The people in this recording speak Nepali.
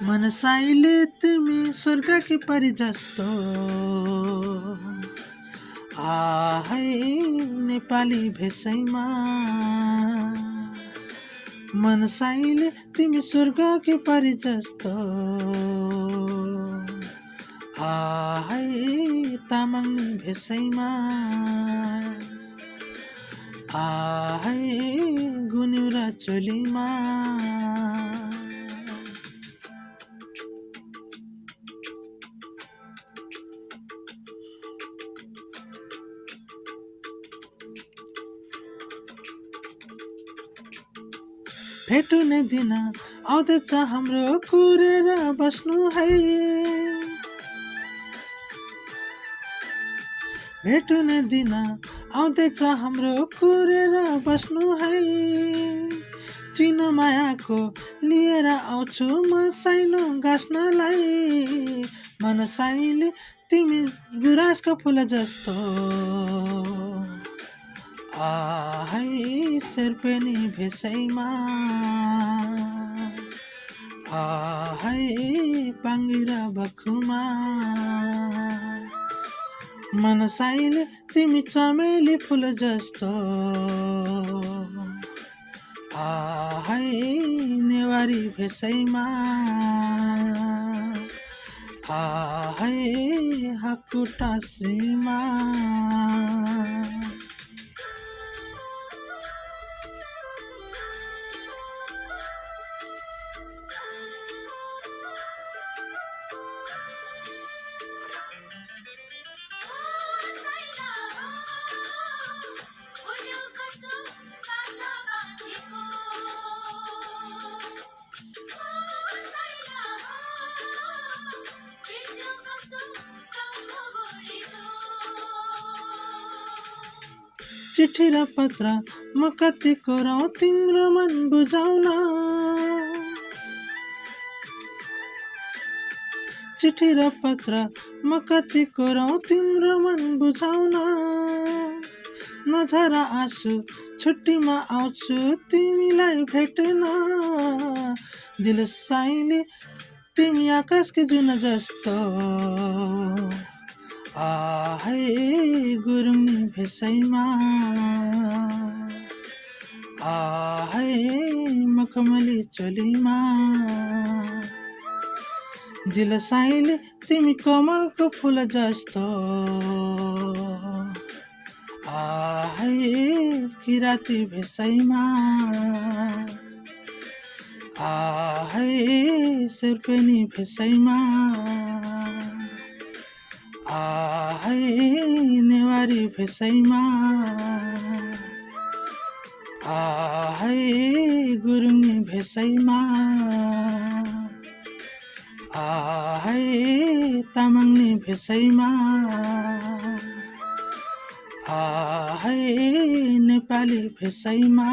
मनसाइले तिमी स्वर्गकी परी जस्तो आहै नेपाली भेषैमा मनसाइले तिमी स्वर्गकी परी जस्तो आहै तामाङ भेषैमा आहै गुनिउरा चोलीमा भेटुने दिन आउँदैछ हाम्रो कुरेर बस्नु है भेटुने दिन आउँदैछ हाम्रो कुरेर बस्नु है चिनो मायाको लिएर आउँछु म साइनो गाँस्नलाई मनसाइले तिमी गुराँसको फुल जस्तो आहै शेर्पेनी भेषैमा आहै पाङ्गिरा बखुमा मनसाइले तिमी चमेली फुल जस्तो आहै नेवारी भेषैमा आहै हाकुटा सीमा चिठी र पत्र म कति कोराउ तिम्रो मन बुझाउन चिठी र पत्र म कति कोराउ तिम्रो मन बुझाउन नझर आँसु छुट्टीमा आउँछु तिमीलाई भेट्न दिल साइले तिमी आकाशको जुन जस्तो आहै गुरुङनी भेषैमा आहै मखमली चोलीमा दिल साइले तिमी कमलको फुल जस्तो आहै किराती भेषैमा आहै शेर्पेनी भेषैमा आहै नेवारी भेषैमा आहै गुरुङनी भेषैमा आहै तामाङनी भेषैमा आहै नेपाली भेषैमा